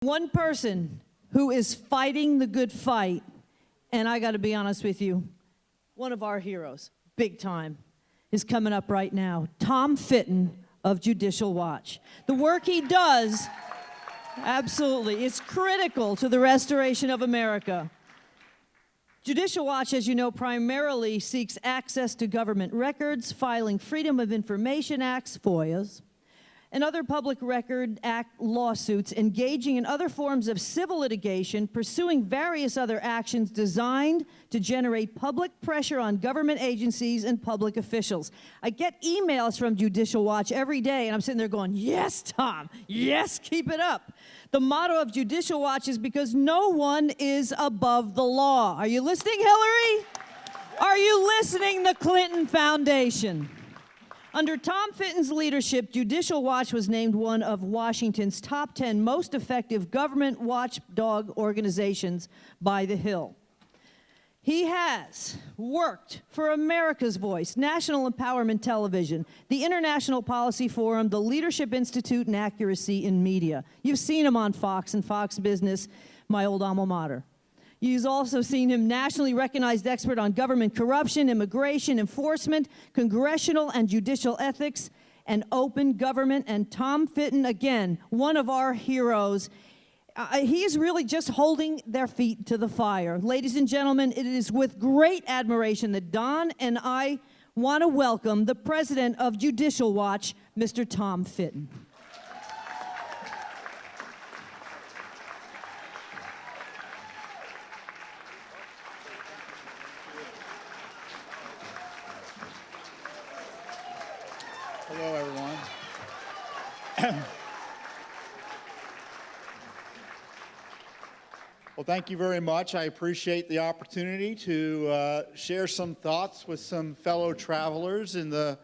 One person who is fighting the good fight, and I got to be honest with you, one of our heroes, big time, is coming up right now. Tom Fitton of Judicial Watch. The work he does, absolutely, is critical to the restoration of America. Judicial Watch, as you know, primarily seeks access to government records, filing Freedom of Information Acts, FOIAs, and other Public Record Act lawsuits, engaging in other forms of civil litigation, pursuing various other actions designed to generate public pressure on government agencies and public officials. I get emails from Judicial Watch every day, and I'm sitting there going, yes, Tom, yes, keep it up. The motto of Judicial Watch is because no one is above the law. Are you listening, Hillary? Are you listening, the Clinton Foundation? Under Tom Fitton's leadership, Judicial Watch was named one of Washington's top 10 most effective government watchdog organizations by The Hill. He has worked for America's Voice, National Empowerment Television, the International Policy Forum, the Leadership Institute, and Accuracy in Media. You've seen him on Fox and Fox Business, my old alma mater. You've also seen him nationally recognized expert on government corruption, immigration, enforcement, congressional and judicial ethics, and open government. And Tom Fitton, again, one of our heroes. He is really just holding their feet to the fire. Ladies and gentlemen, it is with great admiration that Don and I want to welcome the president of Judicial Watch, Mr. Tom Fitton. Hello, everyone. Well, thank you very much. I appreciate the opportunity to share some thoughts with some fellow travelers in the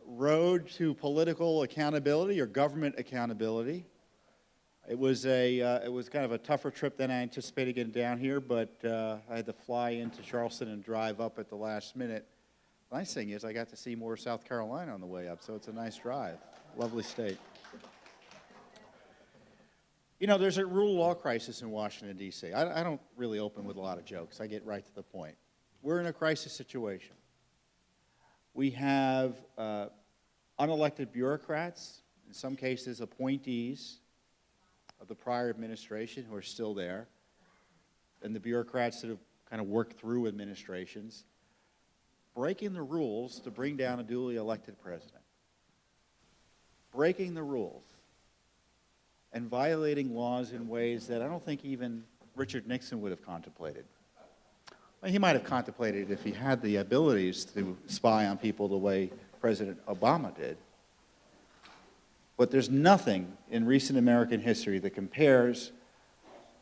road to political accountability or government accountability. It was kind of a tougher trip than I anticipated getting down here, but I had to fly into Charleston and drive up at the last minute. The nice thing is I got to see more South Carolina on the way up, so it's a nice drive. Lovely state. You know, there's a rule of law crisis in Washington, D.C. I don't really open with a lot of jokes. I get right to the point. We're in a crisis situation. We have unelected bureaucrats, in some cases appointees of the prior administration who are still there, and the bureaucrats that have kind of worked through administrations, breaking the rules to bring down a duly elected president. Breaking the rules and violating laws in ways that I don't think even Richard Nixon would have contemplated. Well, he might have contemplated if he had the abilities to spy on people the way President Obama did. But there's nothing in recent American history that compares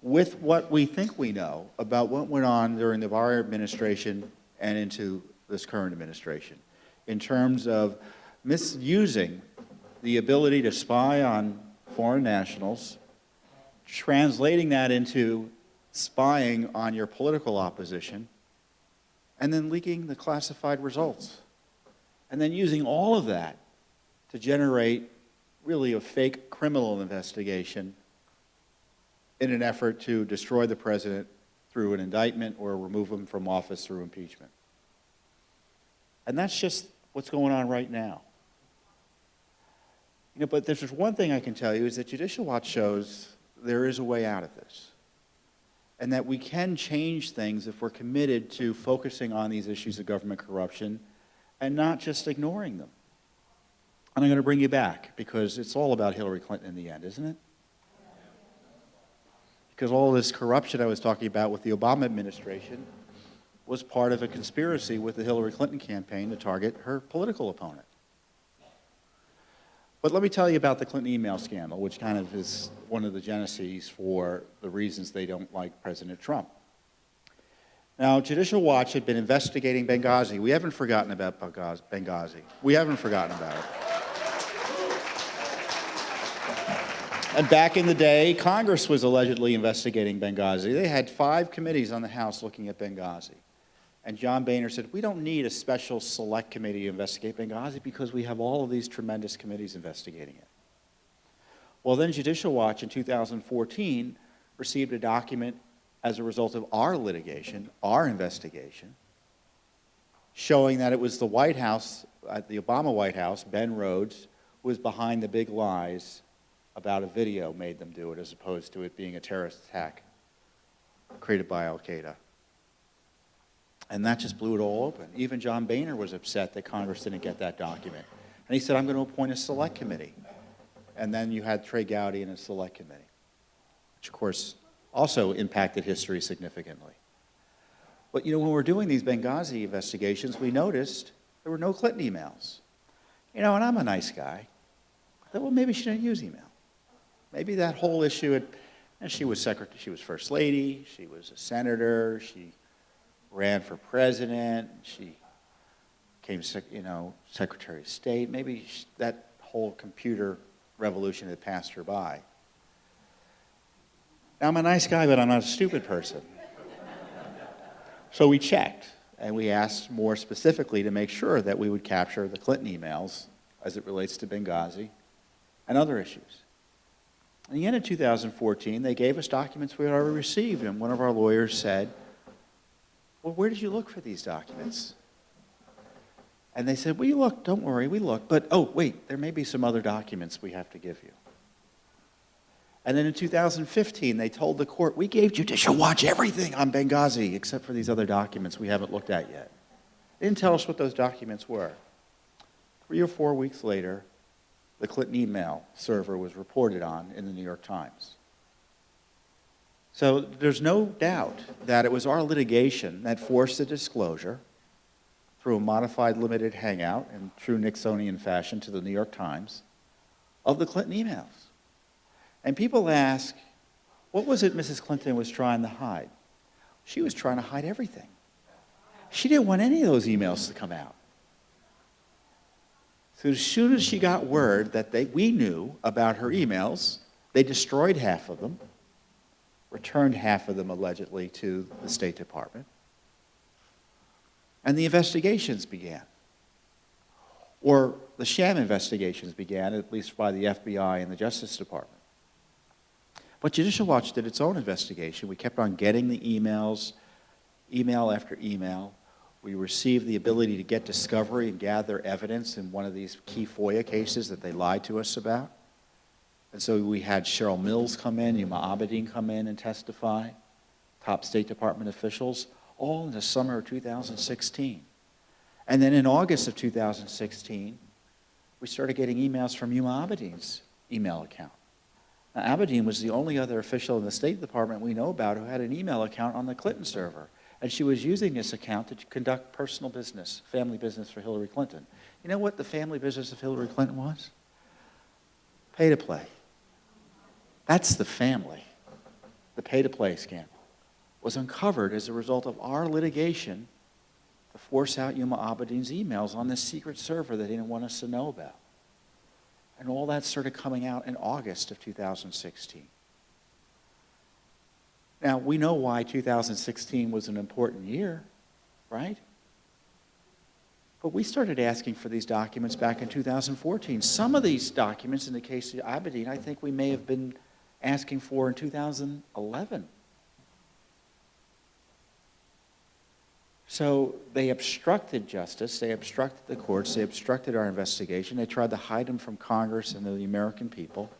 with what we think we know about what went on during the prior administration and into this current administration in terms of misusing the ability to spy on foreign nationals, translating that into spying on your political opposition, and then leaking the classified results, and then using all of that to generate really a fake criminal investigation in an effort to destroy the president through an indictment or remove him from office through impeachment. And that's just what's going on right now. You know, but there's just one thing I can tell you is that Judicial Watch shows there is a way out of this, and that we can change things if we're committed to focusing on these issues of government corruption and not just ignoring them. And I'm going to bring you back because it's all about Hillary Clinton in the end, isn't it? Because all this corruption I was talking about with the Obama administration was part of a conspiracy with the Hillary Clinton campaign to target her political opponent. But let me tell you about the Clinton email scandal, which kind of is one of the geneses for the reasons they don't like President Trump. Now, Judicial Watch had been investigating Benghazi. We haven't forgotten about Benghazi. We haven't forgotten about it. And back in the day, Congress was allegedly investigating Benghazi. They had 5 committees on the House looking at Benghazi. And John Boehner said, we don't need a special select committee to investigate Benghazi because we have all of these tremendous committees investigating it. Well, then Judicial Watch in 2014 received a document as a result of our litigation, our investigation, showing that it was the White House, at the Obama White House, Ben Rhodes, who was behind the big lies about a video made them do it, as opposed to it being a terrorist attack created by Al-Qaeda. And that just blew it all open. Even John Boehner was upset that Congress didn't get that document. And he said, I'm going to appoint a select committee. And then you had Trey Gowdy in a select committee, which of course also impacted history significantly. But when we're doing these Benghazi investigations, we noticed there were no Clinton emails. And I'm a nice guy. I thought, well, maybe she didn't use email. Maybe that whole issue, and she was First Lady, she was a senator, she ran for president, she became, Secretary of State. Maybe that whole computer revolution had passed her by. Now, I'm a nice guy, but I'm not a stupid person. So we checked, and we asked more specifically to make sure that we would capture the Clinton emails as it relates to Benghazi and other issues. In the end of 2014, they gave us documents we had already received, and one of our lawyers said, well, where did you look for these documents? And they said, we looked, don't worry, we looked, but oh, wait, there may be some other documents we have to give you. And then in 2015, they told the court, we gave Judicial Watch everything on Benghazi except for these other documents we haven't looked at yet. They didn't tell us what those documents were. 3 or 4 weeks later, the Clinton email server was reported on in the New York Times. So there's no doubt that it was our litigation that forced the disclosure through a modified limited hangout in true Nixonian fashion to the New York Times of the Clinton emails. And people ask, what was it Mrs. Clinton was trying to hide? She was trying to hide everything. She didn't want any of those emails to come out. So as soon as she got word that we knew about her emails, they destroyed half of them, returned half of them allegedly to the State Department, and the investigations began. Or the sham investigations began, at least by the FBI and the Justice Department. But Judicial Watch did its own investigation. We kept on getting the emails, email after email. We received the ability to get discovery and gather evidence in one of these key FOIA cases that they lied to us about. And so we had Cheryl Mills come in, Yuma Abedin come in and testify, top State Department officials, all in the summer of 2016. And then in August of 2016, we started getting emails from Yuma Abedin's email account. Now, Abedin was the only other official in the State Department we know about who had an email account on the Clinton server. And she was using this account to conduct personal business, family business for Hillary Clinton. You know what the family business of Hillary Clinton was? Pay to play. That's the family. The pay to play scandal was uncovered as a result of our litigation to force out Yuma Abedin's emails on this secret server that he didn't want us to know about. And all that started coming out in August of 2016. Now, we know why 2016 was an important year, right? But we started asking for these documents back in 2014. Some of these documents, in the case of Abedin, I think we may have been asking for in 2011. So they obstructed justice, they obstructed the courts, they obstructed our investigation, they tried to hide them from Congress and the American people.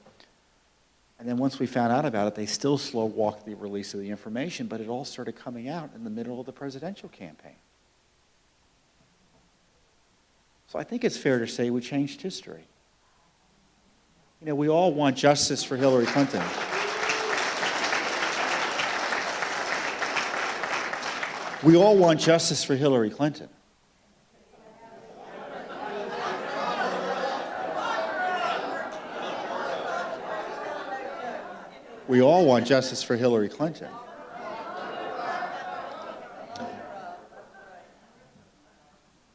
And then once we found out about it, they still slow-walked the release of the information, but it all started coming out in the middle of the presidential campaign. So I think it's fair to say we changed history. You know, we all want justice for Hillary Clinton. We all want justice for Hillary Clinton. We all want justice for Hillary Clinton.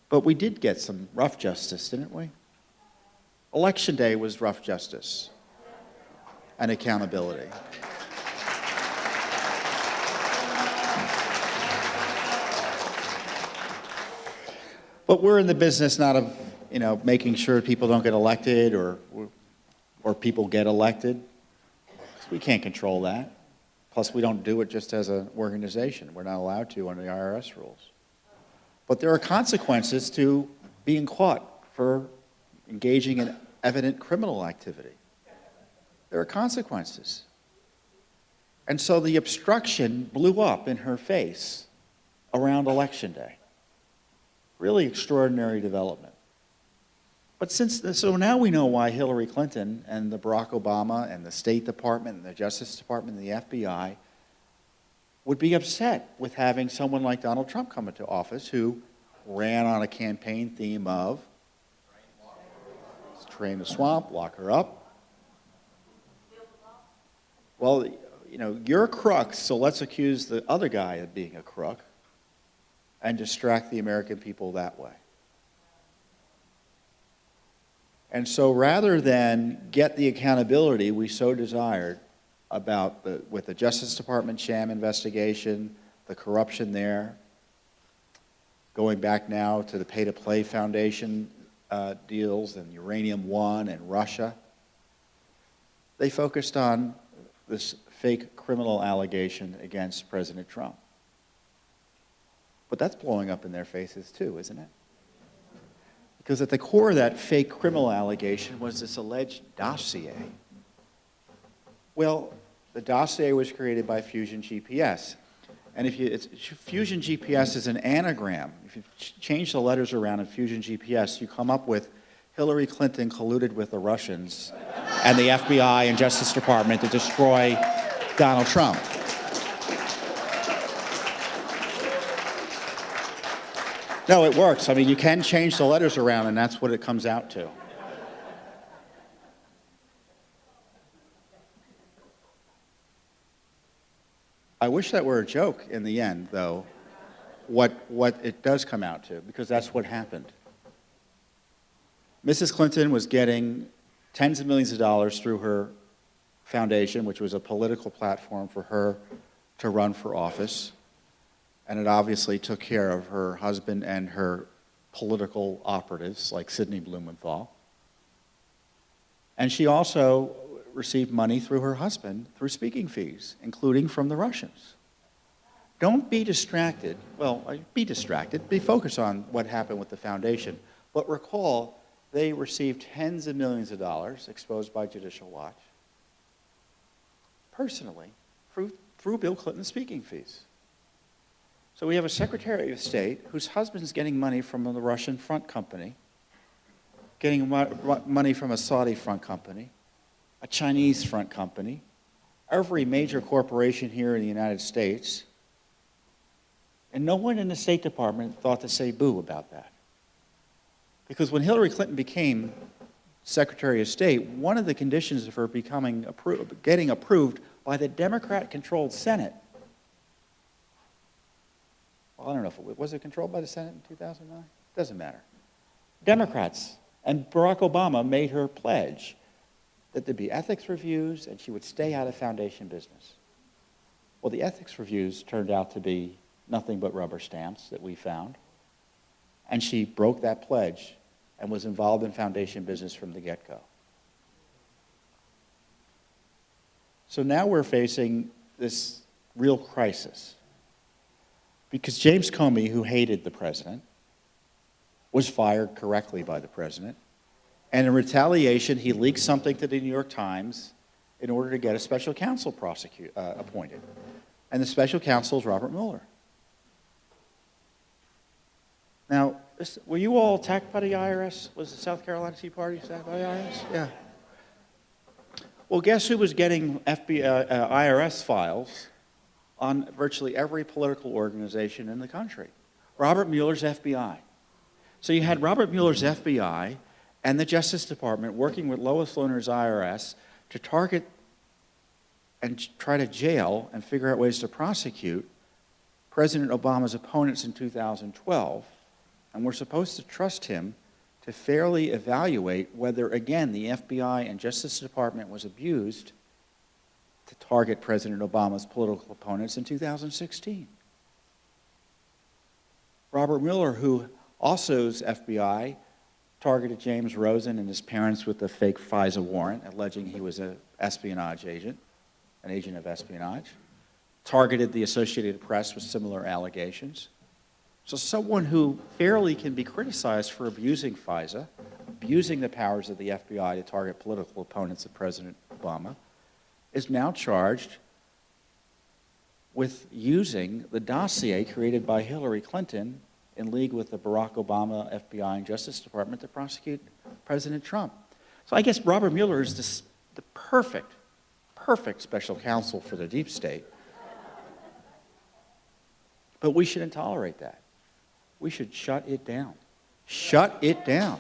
But we did get some rough justice, didn't we? Election day was rough justice and accountability. But we're in the business not of, making sure people don't get elected, or or people get elected. We can't control that. Plus, we don't do it just as an organization. We're not allowed to under the IRS rules. But there are consequences to being caught for engaging in evident criminal activity. There are consequences. And so the obstruction blew up in her face around Election Day. Really extraordinary development. But so now we know why Hillary Clinton and the Barack Obama and the State Department and the Justice Department and the FBI would be upset with having someone like Donald Trump come into office who ran on a campaign theme of drain the swamp, lock her up. Well, you know, you're a crook, so let's accuse the other guy of being a crook and distract the American people that way. And so rather than get the accountability we so desired with the Justice Department sham investigation, the corruption there, going back now to the pay-to-play foundation deals and Uranium One and Russia, they focused on this fake criminal allegation against President Trump. But that's blowing up in their faces too, isn't it? Because at the core of that fake criminal allegation was this alleged dossier. Well, the dossier was created by Fusion GPS. And Fusion GPS is an anagram. If you change the letters around in Fusion GPS, you come up with Hillary Clinton colluded with the Russians and the FBI and Justice Department to destroy Donald Trump. No, it works. I mean, you can change the letters around, and that's what it comes out to. I wish that were a joke in the end, though, what it does come out to, because that's what happened. Mrs. Clinton was getting tens of millions of dollars through her foundation, which was a political platform for her to run for office. And it obviously took care of her husband and her political operatives, like Sidney Blumenthal. And she also received money through her husband through speaking fees, including from the Russians. Don't be distracted. Well, be distracted. Be focused on what happened with the foundation. But recall, they received tens of millions of dollars, exposed by Judicial Watch, personally, through Bill Clinton's speaking fees. So we have a Secretary of State whose husband's getting money from the Russian front company, getting money from a Saudi front company, a Chinese front company, every major corporation here in the United States, and no one in the State Department thought to say boo about that. Because when Hillary Clinton became Secretary of State, one of the conditions of her getting approved by the Democrat-controlled Senate. Well, I don't know if was it controlled by the Senate in 2009? Doesn't matter. Democrats and Barack Obama made her pledge that there'd be ethics reviews and she would stay out of foundation business. Well, the ethics reviews turned out to be nothing but rubber stamps that we found. And she broke that pledge and was involved in foundation business from the get-go. So now we're facing this real crisis. Because James Comey, who hated the president, was fired correctly by the president. And in retaliation, he leaked something to the New York Times in order to get a special counsel appointed. And the special counsel is Robert Mueller. Now, were you all attacked by the IRS? Was the South Carolina Tea Party attacked by the IRS? Yeah. Well, guess who was getting IRS files on virtually every political organization in the country? Robert Mueller's FBI. So you had Robert Mueller's FBI and the Justice Department working with Lois Lerner's IRS to target and try to jail and figure out ways to prosecute President Obama's opponents in 2012. And we're supposed to trust him to fairly evaluate whether, again, the FBI and Justice Department was abused to target President Obama's political opponents in 2016. Robert Mueller, who also's FBI targeted James Rosen and his parents with a fake FISA warrant, alleging he was an espionage agent, an agent of espionage, targeted the Associated Press with similar allegations. So someone who fairly can be criticized for abusing FISA, abusing the powers of the FBI to target political opponents of President Obama, is now charged with using the dossier created by Hillary Clinton in league with the Barack Obama FBI and Justice Department to prosecute President Trump. So I guess Robert Mueller is the perfect special counsel for the deep state. But we shouldn't tolerate that. We should shut it down. Shut it down.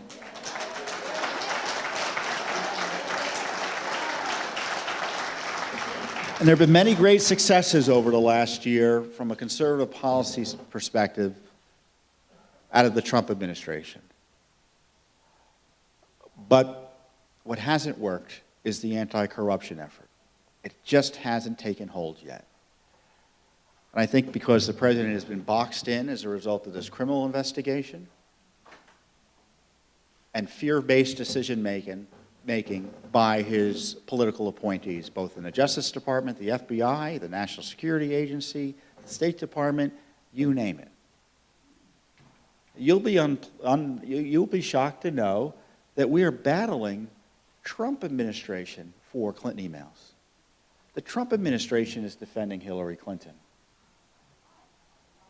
And there have been many great successes over the last year from a conservative policy perspective out of the Trump administration. But what hasn't worked is the anti-corruption effort. It just hasn't taken hold yet. And I think because the president has been boxed in as a result of this criminal investigation and fear-based decision-making by his political appointees, both in the Justice Department, the FBI, the National Security Agency, the State Department, you name it. You'll be shocked to know that we are battling Trump administration for Clinton emails. The Trump administration is defending Hillary Clinton.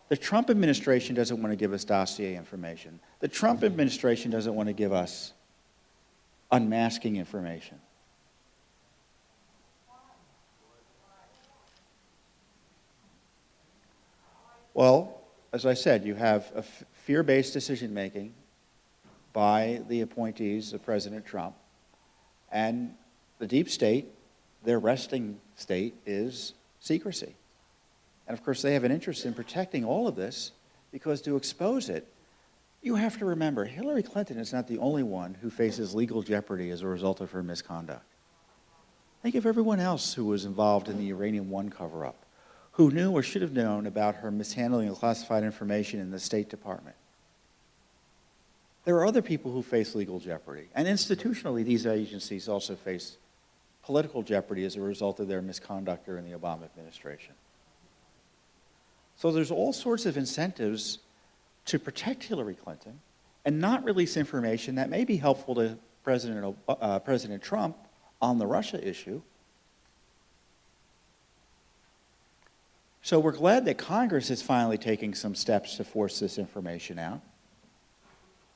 The Trump administration doesn't want to give us dossier information. The Trump administration doesn't want to give us unmasking information. Well, as I said, you have a fear-based decision-making by the appointees of President Trump, and the deep state, their resting state, is secrecy. And of course, they have an interest in protecting all of this, because to expose it, you have to remember, Hillary Clinton is not the only one who faces legal jeopardy as a result of her misconduct. Think of everyone else who was involved in the Uranium One cover-up, who knew or should have known about her mishandling of classified information in the State Department. There are other people who face legal jeopardy. And institutionally, these agencies also face political jeopardy as a result of their misconduct during the Obama administration. So there's all sorts of incentives to protect Hillary Clinton and not release information that may be helpful to President Trump on the Russia issue. So we're glad that Congress is finally taking some steps to force this information out.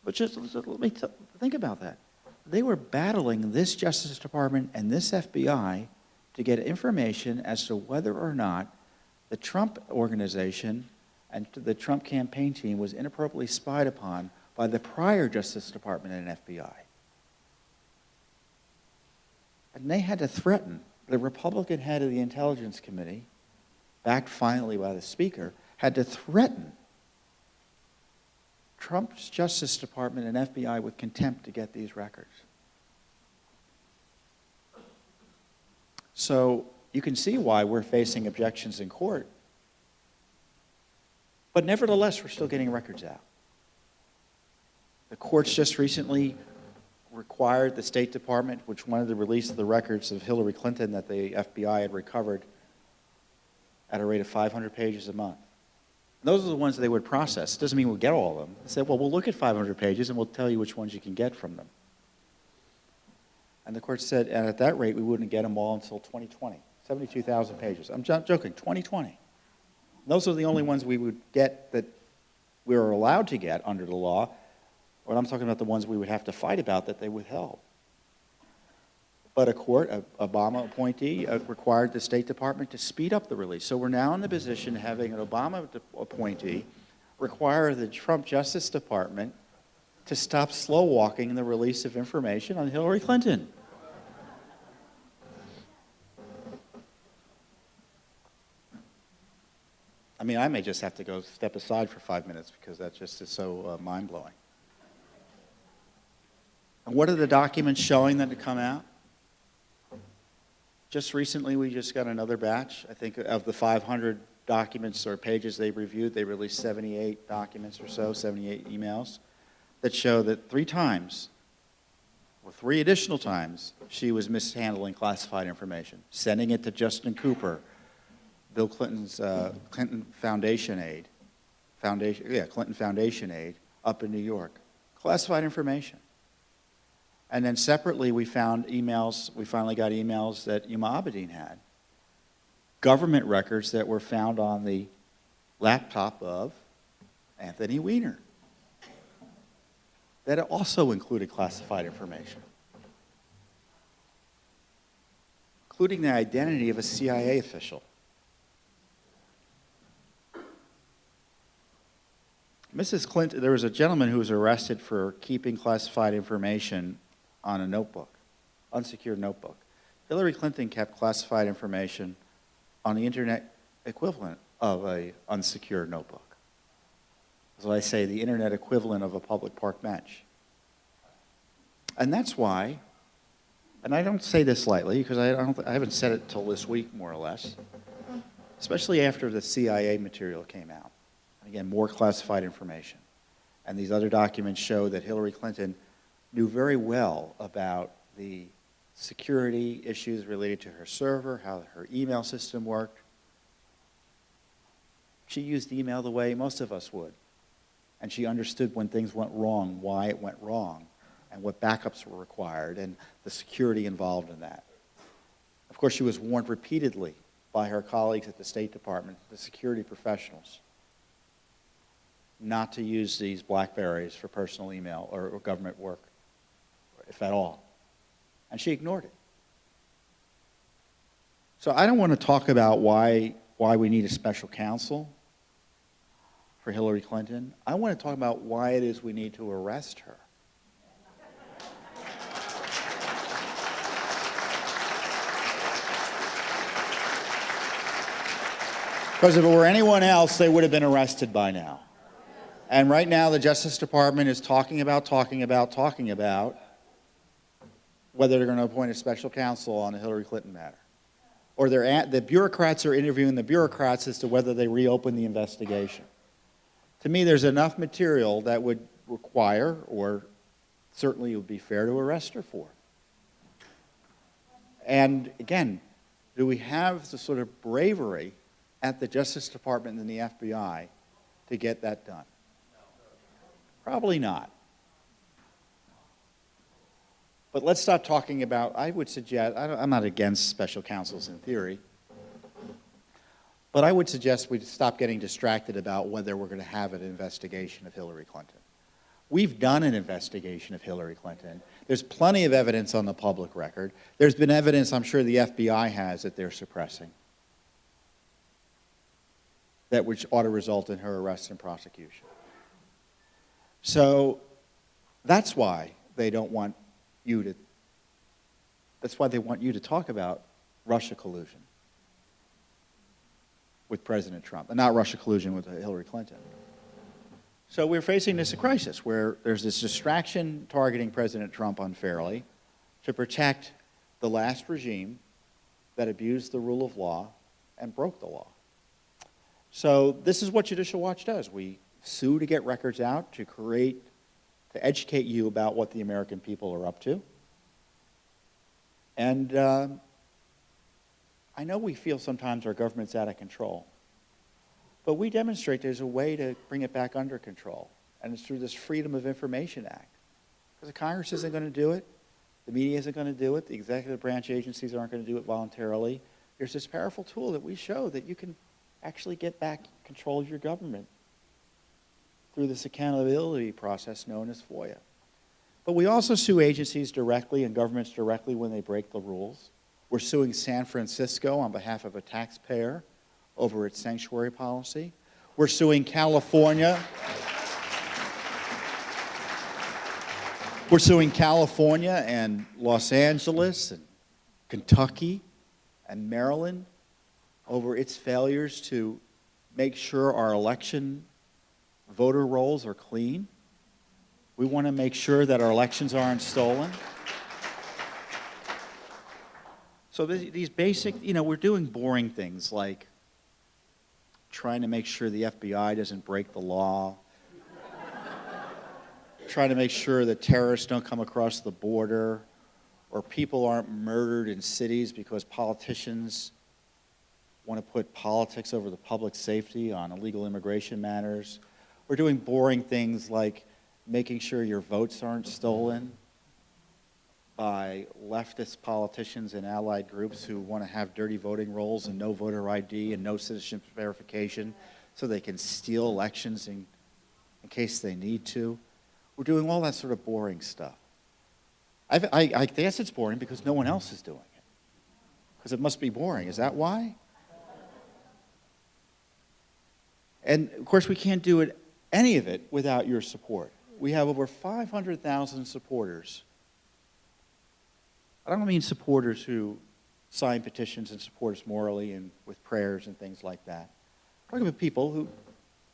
But just let me think about that. They were battling this Justice Department and this FBI to get information as to whether or not the Trump organization and the Trump campaign team was inappropriately spied upon by the prior Justice Department and FBI. And they had to threaten, the Republican head of the Intelligence Committee, backed finally by the Speaker, had to threaten Trump's Justice Department and FBI with contempt to get these records. So you can see why we're facing objections in court. But nevertheless, we're still getting records out. The courts just recently required the State Department, which wanted to release the records of Hillary Clinton that the FBI had recovered at a rate of 500 pages a month. Those are the ones they would process. It doesn't mean we'll get all of them. They said, well, we'll look at 500 pages and we'll tell you which ones you can get from them. And the court said, and at that rate, we wouldn't get them all until 2020, 72,000 pages. I'm joking, 2020. Those are the only ones we would get that we were allowed to get under the law, or I'm talking about the ones we would have to fight about that they withheld. But a court, an Obama appointee, required the State Department to speed up the release. So we're now in the position of having an Obama appointee require the Trump Justice Department to stop slow-walking the release of information on Hillary Clinton. I mean, I may just have to go step aside for 5 minutes because that just is so mind-blowing. And what are the documents showing that have come out? Just recently, we just got another batch. I think of the 500 documents or pages they reviewed, they released 78 documents or so, 78 emails. that show that 3 times, or 3 additional times, she was mishandling classified information, sending it to Justin Cooper, Bill Clinton's Clinton Foundation aide, Clinton Foundation aide up in New York. Classified information. And then separately, we found emails, we finally got emails that Huma Abedin had. Government records that were found on the laptop of Anthony Weiner that also included classified information, including the identity of a CIA official. Mrs. Clinton, there was a gentleman who was arrested for keeping classified information on a notebook, unsecured notebook. Hillary Clinton kept classified information on the internet equivalent of an unsecured notebook. As I say, the internet equivalent of a public park bench. And that's why, and I don't say this lightly because I haven't said it till this week, more or less, especially after the CIA material came out. And again, more classified information. And these other documents show that Hillary Clinton knew very well about the security issues related to her server, how her email system worked. She used email the way most of us would. And she understood when things went wrong, why it went wrong, and what backups were required, and the security involved in that. Of course, she was warned repeatedly by her colleagues at the State Department, the security professionals, not to use these BlackBerries for personal email or government work, if at all. And she ignored it. So I don't want to talk about why we need a special counsel for Hillary Clinton. I want to talk about why it is we need to arrest her. Because if it were anyone else, they would have been arrested by now. And right now, the Justice Department is talking about whether they're going to appoint a special counsel on the Hillary Clinton matter. Or the bureaucrats are interviewing the bureaucrats as to whether they reopen the investigation. To me, there's enough material that would require, or certainly it would be fair to arrest her for. And again, do we have the sort of bravery at the Justice Department and the FBI to get that done? Probably not. But let's stop talking about, I would suggest, I'm not against special counsels in theory, but I would suggest we stop getting distracted about whether we're going to have an investigation of Hillary Clinton. We've done an investigation of Hillary Clinton. There's plenty of evidence on the public record. There's been evidence I'm sure the FBI has that they're suppressing, that which ought to result in her arrest and prosecution. So that's why they don't want you to, that's why they want you to talk about Russia collusion with President Trump, and not Russia collusion with Hillary Clinton. So we're facing this crisis where there's this distraction targeting President Trump unfairly to protect the last regime that abused the rule of law and broke the law. So this is what Judicial Watch does. We sue to get records out, to educate you about what the American people are up to. And I know we feel sometimes our government's out of control, but we demonstrate there's a way to bring it back under control, and it's through this Freedom of Information Act. Because the Congress isn't going to do it, the media isn't going to do it, the executive branch agencies aren't going to do it voluntarily. There's this powerful tool that we show that you can actually get back control of your government through this accountability process known as FOIA. But we also sue agencies directly and governments directly when they break the rules. We're suing San Francisco on behalf of a taxpayer over its sanctuary policy. We're suing California. We're suing California and Los Angeles and Kentucky and Maryland over its failures to make sure our election voter rolls are clean. We want to make sure that our elections aren't stolen. So these basic, we're doing boring things like trying to make sure the FBI doesn't break the law, trying to make sure that terrorists don't come across the border, or people aren't murdered in cities because politicians want to put politics over the public safety on illegal immigration matters. We're doing boring things like making sure your votes aren't stolen by leftist politicians and allied groups who want to have dirty voting rolls and no voter ID and no citizenship verification so they can steal elections in case they need to. We're doing all that sort of boring stuff. I guess it's boring because no one else is doing it. Because it must be boring. Is that why? And, of course, we can't do any of it without your support. We have over 500,000 supporters. I don't mean supporters who sign petitions and support us morally and with prayers and things like that. I'm talking about people who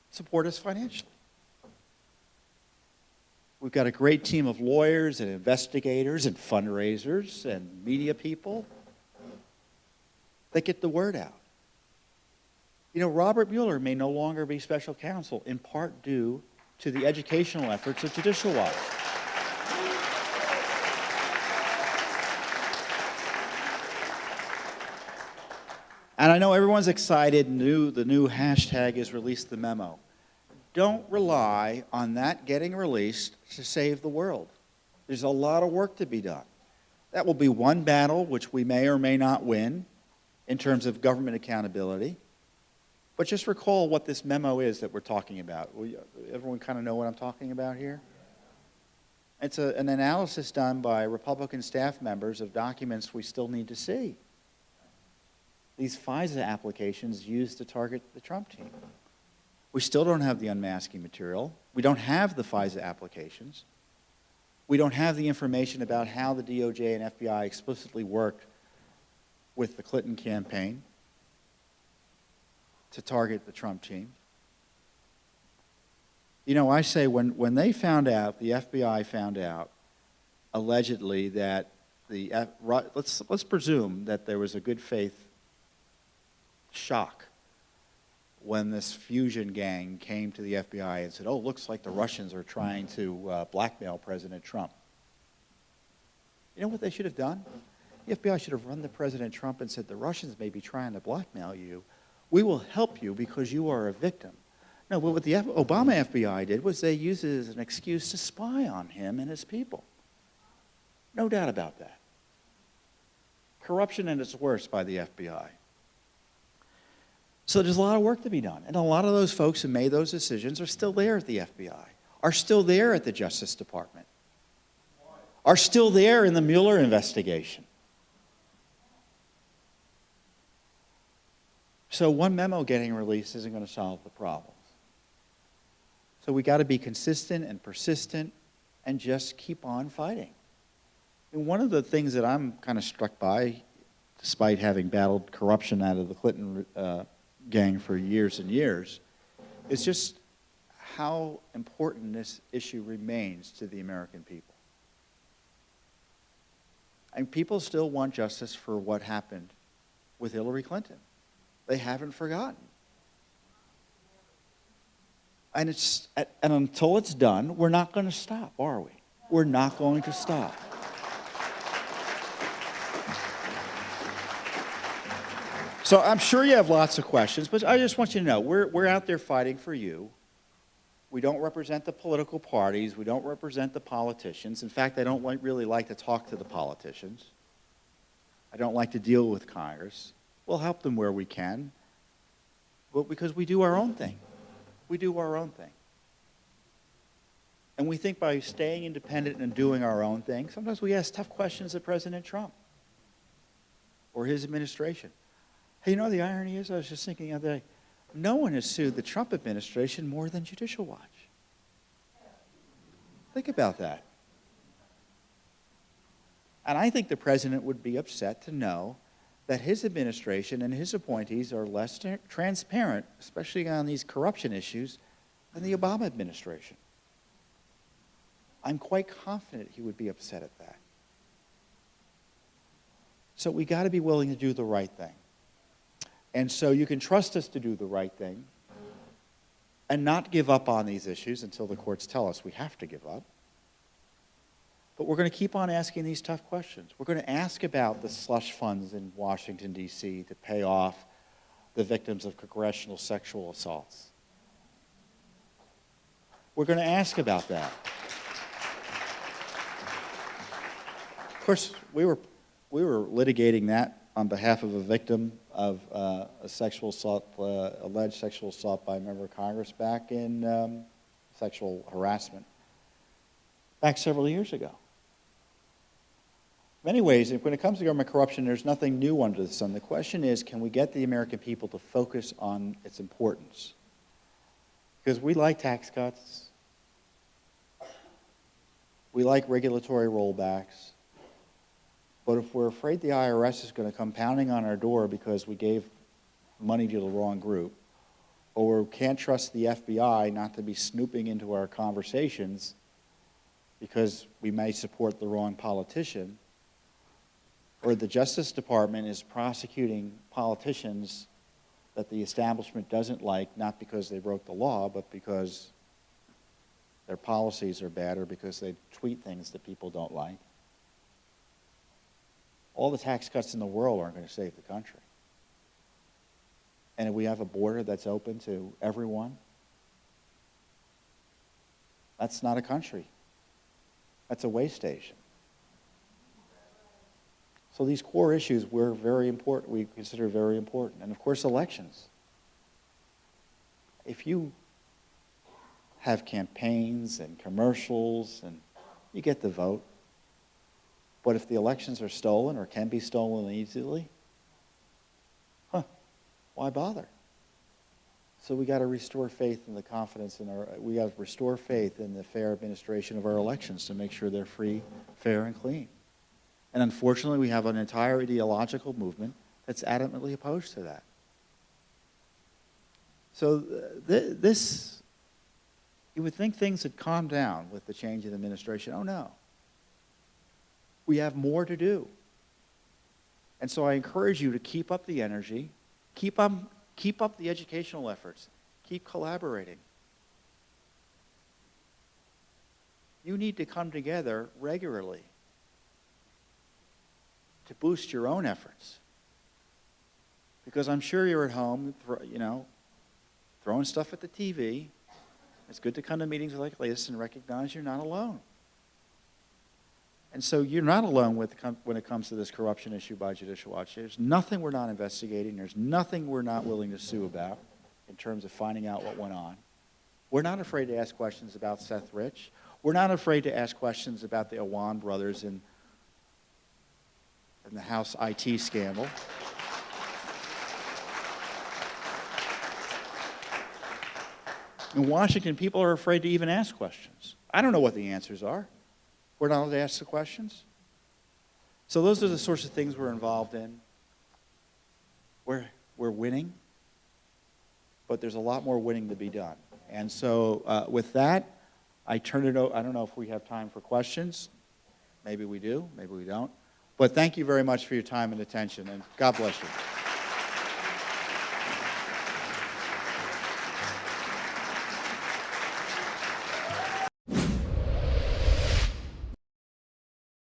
support us financially. We've got a great team of lawyers and investigators and fundraisers and media people that get the word out. You know, Robert Mueller may no longer be special counsel, in part due to the educational efforts of Judicial Watch. And I know everyone's excited, the new hashtag is release the memo. Don't rely on that getting released to save the world. There's a lot of work to be done. That will be one battle which we may or may not win in terms of government accountability. But just recall what this memo is that we're talking about. Everyone kind of know what I'm talking about here? It's an analysis done by Republican staff members of documents we still need to see. These FISA applications used to target the Trump team. We still don't have the unmasking material. We don't have the FISA applications. We don't have the information about how the DOJ and FBI explicitly worked with the Clinton campaign to target the Trump team. You know, I say when they found out, the FBI found out, allegedly, that let's presume that there was a good faith shock when this fusion gang came to the FBI and said, oh, looks like the Russians are trying to blackmail President Trump. You know what they should have done? The FBI should have run to President Trump and said, the Russians may be trying to blackmail you. We will help you because you are a victim. No, but what the Obama FBI did was they used it as an excuse to spy on him and his people. No doubt about that. Corruption at its worst by the FBI. So there's a lot of work to be done. And a lot of those folks who made those decisions are still there at the FBI, are still there at the Justice Department, are still there in the Mueller investigation. So one memo getting released isn't going to solve the problems. So we got to be consistent and persistent and just keep on fighting. And one of the things that I'm kind of struck by, despite having battled corruption out of the Clinton gang for years and years, is just how important this issue remains to the American people. And people still want justice for what happened with Hillary Clinton. They haven't forgotten. And until it's done, we're not going to stop, are we? We're not going to stop. So I'm sure you have lots of questions, but I just want you to know, we're out there fighting for you. We don't represent the political parties. We don't represent the politicians. In fact, I don't really like to talk to the politicians. I don't like to deal with Congress. We'll help them where we can, but because we do our own thing. We do our own thing. And we think by staying independent and doing our own thing, sometimes we ask tough questions of President Trump or his administration. Hey, you know, the irony is, I was just thinking the other day, no one has sued the Trump administration more than Judicial Watch. Think about that. And I think the president would be upset to know that his administration and his appointees are less transparent, especially on these corruption issues, than the Obama administration. I'm quite confident he would be upset at that. So we got to be willing to do the right thing. And so you can trust us to do the right thing and not give up on these issues until the courts tell us we have to give up. But we're going to keep on asking these tough questions. We're going to ask about the slush funds in Washington, D.C. to pay off the victims of congressional sexual assaults. We're going to ask about that. Of course, we were litigating that on behalf of a victim of a sexual assault, alleged sexual assault by a member of Congress back in sexual harassment back several years ago. In many ways, when it comes to government corruption, there's nothing new under the sun. The question is, can we get the American people to focus on its importance? Because we like tax cuts. We like regulatory rollbacks. But if we're afraid the IRS is going to come pounding on our door because we gave money to the wrong group, or we can't trust the FBI not to be snooping into our conversations because we may support the wrong politician, or the Justice Department is prosecuting politicians that the establishment doesn't like, not because they broke the law, but because their policies are bad or because they tweet things that people don't like. All the tax cuts in the world aren't going to save the country. And if we have a border that's open to everyone, that's not a country. That's a way station. So these core issues we consider very important. And of course, elections. If you have campaigns and commercials and you get the vote, but if the elections are stolen or can be stolen easily, why bother? So we got to restore faith in the confidence we got to restore faith in the fair administration of our elections to make sure they're free, fair, and clean. And unfortunately, we have an entire ideological movement that's adamantly opposed to that. So you would think things had calmed down with the change in administration. Oh, no. We have more to do. And so I encourage you to keep up the energy, keep up the educational efforts, keep collaborating. You need to come together regularly to boost your own efforts. Because I'm sure you're at home, throwing stuff at the TV. It's good to come to meetings like this and recognize you're not alone. And so you're not alone when it comes to this corruption issue by Judicial Watch. There's nothing we're not investigating. There's nothing we're not willing to sue about in terms of finding out what went on. We're not afraid to ask questions about Seth Rich. We're not afraid to ask questions about the Awan brothers and the House IT scandal. In Washington, people are afraid to even ask questions. I don't know what the answers are. We're not allowed to ask the questions. So those are the sorts of things we're involved in. We're winning, but there's a lot more winning to be done. And so with that, I turn it over. I don't know if we have time for questions. Maybe we do, maybe we don't. But thank you very much for your time and attention, and God bless you.